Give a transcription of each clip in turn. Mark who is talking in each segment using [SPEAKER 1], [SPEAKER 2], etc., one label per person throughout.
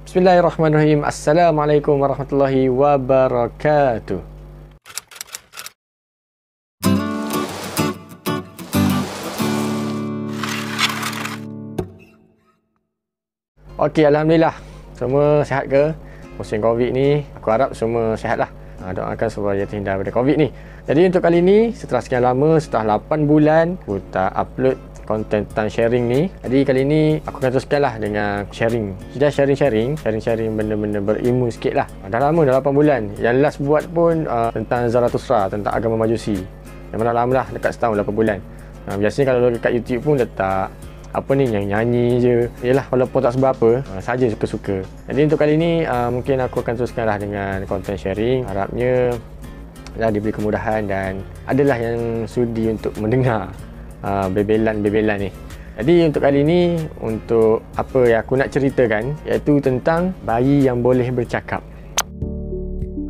[SPEAKER 1] Bismillahirrahmanirrahim. Assalamualaikum warahmatullahi wabarakatuh. Okey, Alhamdulillah. Semua sihat ke? Musim Covid ni, aku harap semua sihat lah. Doakan supaya terhindar daripada Covid ni. Jadi untuk kali ni, setelah sekian lama, setelah 8 bulan, aku tak upload konten tentang sharing ni. Jadi kali ni, aku akan teruskan lah dengan sharing. Sudah sharing benda-benda berilmu sikit lah. Dah lama, dah 8 bulan. Yang last buat pun tentang Zarathustra, tentang agama Majusi. Yang mana lama lah, dekat setahun 8 bulan. Biasanya kalau dekat YouTube pun letak apa ni, yang nyanyi je. Yelah, walaupun tak seberapa, saja suka-suka. Jadi untuk kali ni mungkin aku akan teruskanlah dengan konten sharing. Harapnya dah diberi kemudahan dan adalah yang sudi untuk mendengar bebelan-bebelan ni. Jadi untuk kali ni, untuk apa yang aku nak ceritakan, iaitu tentang bayi yang boleh bercakap.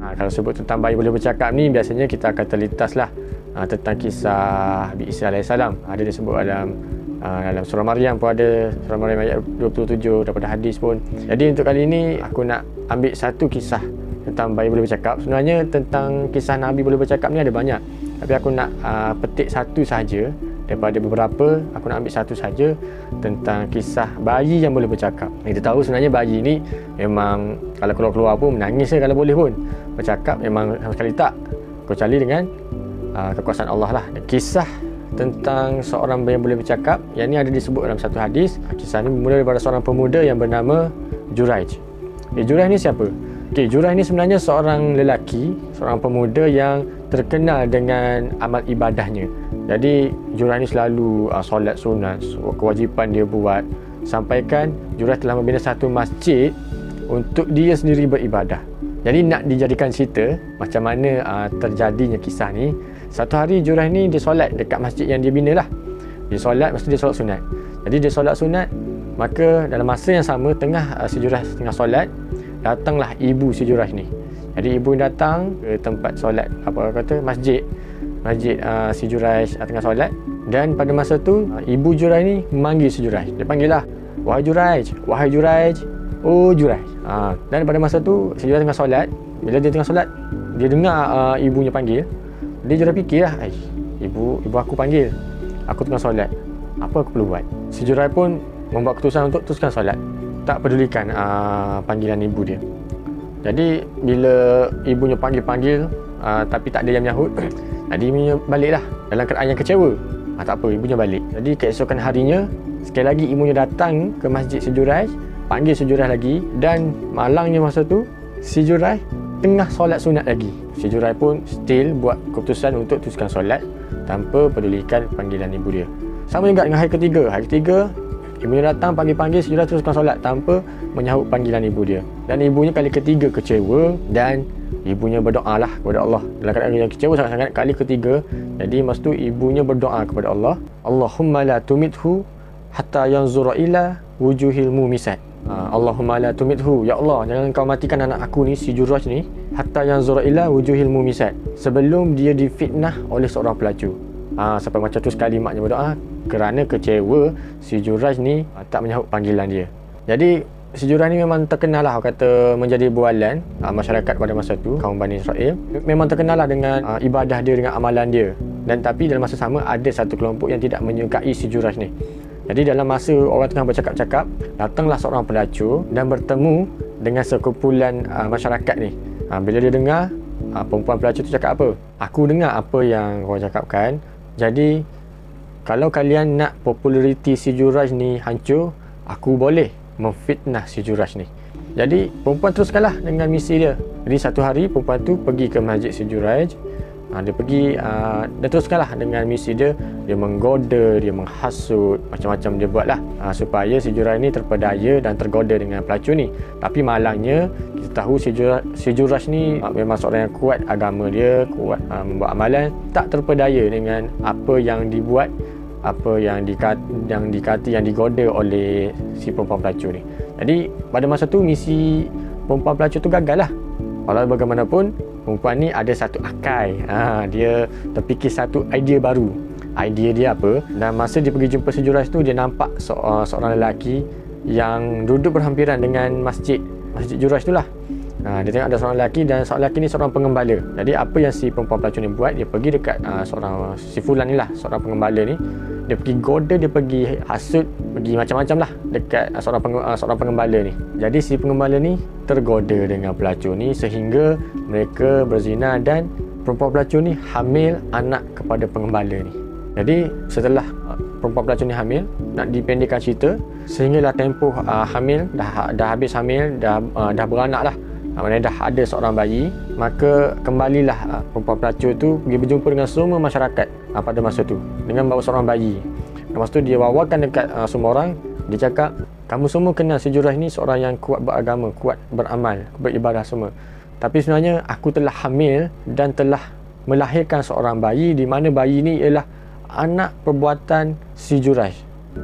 [SPEAKER 1] Kalau sebut tentang bayi boleh bercakap ni, biasanya kita akan terlintas lah tentang kisah Nabi Isa AS. Ada disebut dalam surah Maryam pun ada, surah Maryam ayat 27, daripada hadis pun. Jadi untuk kali ini aku nak ambil satu kisah tentang bayi boleh bercakap. Sebenarnya tentang kisah Nabi boleh bercakap ni ada banyak, tapi aku nak petik satu sahaja daripada beberapa. Aku nak ambil satu sahaja tentang kisah bayi yang boleh bercakap. Kita tahu sebenarnya bayi ni memang kalau keluar-keluar pun menangis je, kalau boleh pun. Bercakap memang sama sekali tak, kecuali dengan kekuasaan Allah lah. Kisah tentang seorang bayi yang boleh bercakap, yang ni ada disebut dalam satu hadis. Kisah ni bermula daripada seorang pemuda yang bernama Juraij. Juraij ni siapa? Juraij ni sebenarnya seorang lelaki, seorang pemuda yang terkenal dengan amal ibadahnya. Jadi Juraij ni selalu solat sunat, kewajipan dia buat. Sampaikan Juraij telah membina satu masjid untuk dia sendiri beribadah. Jadi nak dijadikan cerita macam mana terjadinya kisah ni. Satu hari Juraij ni dia solat dekat masjid yang dia bina lah. Dia solat, mesti dia solat sunat. Jadi dia solat sunat, maka dalam masa yang sama, tengah si Juraij tengah solat, datanglah ibu si Juraij ni. Jadi ibu ni datang ke tempat solat, masjid si Juraij tengah solat. Dan pada masa tu ibu Juraij ni memanggil si Juraij. Dia panggil lah, "Wahai Juraij, wahai Juraij, oh Juraij." Dan pada masa tu si Juraij tengah solat. Bila dia tengah solat, dia dengar ibunya panggil. Dia Juraij fikirlah, ibu aku panggil, aku tengah solat, apa aku perlu buat? Si Juraij pun membuat keputusan untuk teruskan solat, tak pedulikan panggilan ibu dia. Jadi bila ibunya panggil tapi tak ada yang menyahut, jadi ibunya baliklah dalam keadaan yang kecewa. Tak apa, ibunya balik. Jadi keesokan harinya, sekali lagi ibunya datang ke masjid si Juraij, panggil si Juraij lagi. Dan malangnya masa tu, si Juraij tengah solat sunat lagi. Si Juraij pun still buat keputusan untuk teruskan solat tanpa pedulikan panggilan ibu dia. Sama juga dengan hari ketiga. Hari ketiga, ibunya datang panggil-panggil, si Juraij teruskan solat tanpa menyahut panggilan ibu dia. Dan ibunya kali ketiga kecewa dan ibunya berdoa lah kepada Allah. Dalam keadaan yang kecewa sangat-sangat, kali ketiga. Jadi masa tu ibunya berdoa kepada Allah, "Allahumma la tumithu hatta yanzura ila wujuhil mumisat." Allahumma la tumithu, ya Allah, jangan kau matikan anak aku ni, si Juraij ni, hatta yanzura ila wujuhil mumisat, sebelum dia difitnah oleh seorang pelacur. Sampai macam tu sekali maknya berdoa kerana kecewa si Juraij ni tak menyahut panggilan dia. Jadi si Juraij ni memang terkenal lah, kata menjadi bualan masyarakat pada masa tu, kaum Bani Israel. Memang terkenal lah dengan ibadah dia, dengan amalan dia. Dan tapi dalam masa sama ada satu kelompok yang tidak menyukai si Juraij ni. Jadi dalam masa orang tengah bercakap-cakap, datanglah seorang pelacur dan bertemu dengan sekumpulan masyarakat ni. Bila dia dengar, perempuan pelacur tu cakap apa? "Aku dengar apa yang korang cakapkan. Jadi kalau kalian nak populariti si Juraij ni hancur, aku boleh memfitnah si Juraij ni." Jadi perempuan teruskanlah dengan misi dia. Jadi satu hari perempuan tu pergi ke masjid si Juraij. Dia pergi dan teruskanlah dengan misi dia. Dia menggoda, dia menghasut, macam-macam dia buat lah supaya si Juraij ni terpedaya dan tergoda dengan pelacur ni. Tapi malangnya, kita tahu si Juraij ni memang seorang yang kuat agama dia, kuat membuat amalan, tak terpedaya dengan apa yang dibuat, apa yang dikati, yang digoda oleh si perempuan pelacur ni. Jadi pada masa tu misi perempuan pelacur tu gagal lah. Walau bagaimanapun, perempuan ni ada satu akal. Dia terfikir satu idea baru. Idea dia apa? Dan masa dia pergi jumpa si Juraij tu, dia nampak seorang lelaki yang duduk berhampiran dengan masjid Masjid Juraj tu lah. Dia tengok ada seorang lelaki, dan seorang lelaki ni seorang pengembala. Jadi apa yang si perempuan pelacur ni buat, dia pergi dekat si Fulan ni lah, seorang pengembala ni. Dia pergi goda, dia pergi hasut, pergi macam-macam lah dekat seorang pengembala ni. Jadi si pengembala ni tergoda dengan pelacur ni sehingga mereka berzina, dan perempuan pelacur ni hamil anak kepada pengembala ni. Jadi setelah perempuan pelacur ni hamil, nak dipendekkan cerita, sehinggalah tempoh hamil, dah habis hamil, dah beranak lah, maknanya dah ada seorang bayi, maka kembalilah perempuan pelacur tu pergi berjumpa dengan semua masyarakat pada masa tu dengan bawa seorang bayi. Lepas tu dia wawarkan dekat semua orang. Dia cakap, kamu semua kenal si Juraj ni seorang yang kuat beragama, kuat beramal, beribadah semua. Tapi sebenarnya aku telah hamil dan telah melahirkan seorang bayi, di mana bayi ni ialah anak perbuatan si Juraj.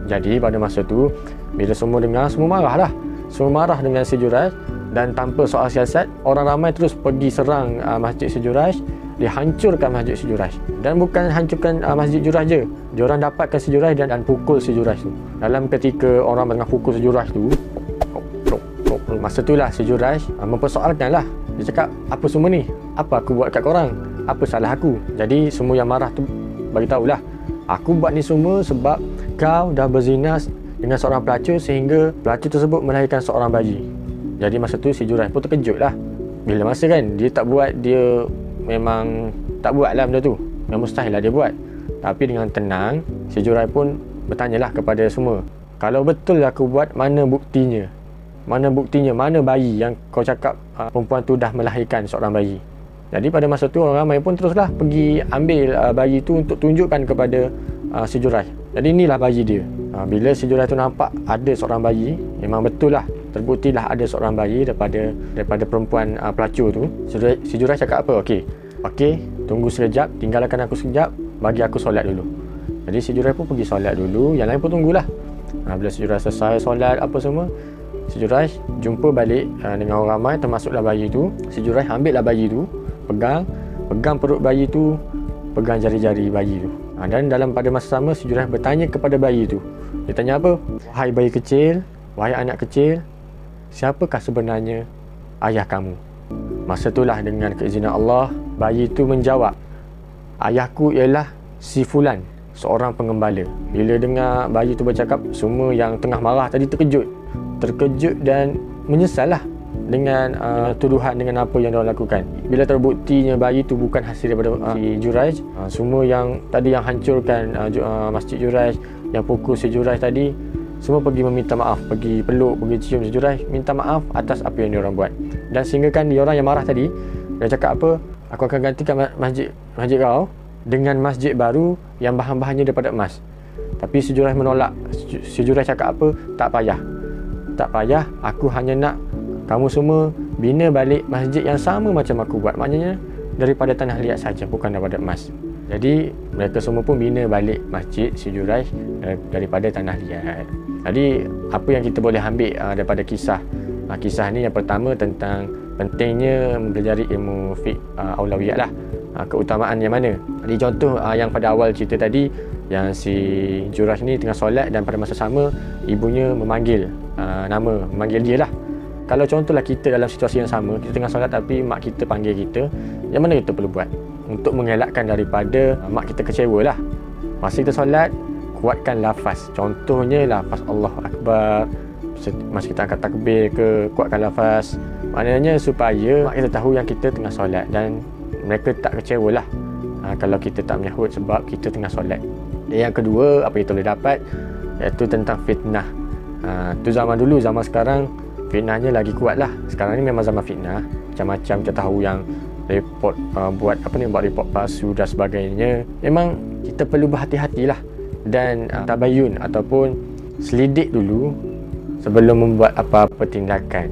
[SPEAKER 1] Jadi pada masa tu, bila semua dengar, semua marah lah. Semua marah dengan si Juraj, dan tanpa soal siasat, orang ramai terus pergi serang Masjid si Juraj. Dia hancurkan Masjid si Juraj. Dan bukan hancurkan Masjid Juraj je, diorang dapatkan si Juraj dan pukul si Juraj tu. Dalam ketika orang tengah pukul si Juraj tu, masa tu lah si Juraj mempersoalkan lah. Dia cakap, apa semua ni? Apa aku buat kat korang? Apa salah aku? Jadi semua yang marah tu bagi tahulah, aku buat ni semua sebab kau dah berzina dengan seorang pelacur sehingga pelacur tersebut melahirkan seorang bayi. Jadi masa tu si Juraj pun terkejut lah. Bila masa kan dia tak buat, dia memang tak buat lah benda tu, memang mustahil lah dia buat. Tapi dengan tenang, si Juraj pun bertanyalah kepada semua, kalau betul aku buat, mana buktinya? Mana buktinya? Mana bayi yang kau cakap perempuan tu dah melahirkan seorang bayi? Jadi pada masa tu orang ramai pun teruslah pergi ambil bayi tu untuk tunjukkan kepada si Juraj. Jadi inilah bayi dia. Bila si Juraj tu nampak ada seorang bayi, memang betul lah, terbuktilah ada seorang bayi daripada perempuan pelacur tu. Si Juraj cakap apa? Okey, tunggu sekejap, tinggalkan aku sekejap, bagi aku solat dulu. Jadi si Juraj pun pergi solat dulu, yang lain pun tunggulah. Bila si Juraj selesai solat apa semua, si Juraj jumpa balik dengan orang ramai, termasuklah bayi tu. Si Juraj ambil lah bayi tu, pegang perut bayi tu, pegang jari-jari bayi tu. Dan pada masa sama, si Juraj bertanya kepada bayi tu. Dia tanya apa? Wahai bayi kecil, wahai anak kecil, siapakah sebenarnya ayah kamu? Masa itulah dengan keizinan Allah, bayi itu menjawab, ayahku ialah si Fulan, seorang pengembala. Bila dengar bayi itu bercakap, semua yang tengah marah tadi terkejut dan menyesallah dengan tuduhan, dengan apa yang diorang lakukan. Bila terbuktinya bayi itu bukan hasil daripada si Juraj, semua yang tadi yang hancurkan Masjid Juraj, yang pukul si Juraj tadi, semua pergi meminta maaf, pergi peluk, pergi cium si Juraj, minta maaf atas apa yang diorang buat. Dan sehingga kan diorang yang marah tadi, dia cakap apa, aku akan gantikan masjid kau dengan masjid baru yang bahan-bahannya daripada emas. Tapi si Juraj menolak. Si Juraj cakap apa, tak payah, aku hanya nak kamu semua bina balik masjid yang sama macam aku buat. Maknanya daripada tanah liat saja, bukan daripada emas. Jadi mereka semua pun bina balik masjid si Juraj daripada tanah liat. Jadi apa yang kita boleh ambil daripada kisah ni, yang pertama tentang pentingnya mempelajari ilmu fiqh aulawiyat lah, keutamaan yang mana. Jadi contoh yang pada awal cerita tadi, yang si Juraj ni tengah solat dan pada masa sama ibunya memanggil dia lah. Kalau contohlah kita dalam situasi yang sama, kita tengah solat tapi mak kita panggil kita, yang mana kita perlu buat untuk mengelakkan daripada mak kita kecewa lah? Masa kita solat, kuatkan lafaz. Contohnya lafaz Allahu Akbar. Masa kita angkat takbir ke, kuatkan lafaz. Maknanya supaya mak kita tahu yang kita tengah solat, dan mereka tak kecewa lah kalau kita tak menyahut sebab kita tengah solat. Dan yang kedua, apa yang kita boleh dapat, iaitu tentang fitnah. Tu zaman dulu, zaman sekarang fitnahnya lagi kuat lah. Sekarang ni memang zaman fitnah, macam-macam kita tahu, yang report buat report palsu dan sebagainya. Memang kita perlu berhati-hatilah dan tabayun ataupun selidik dulu sebelum membuat apa-apa tindakan.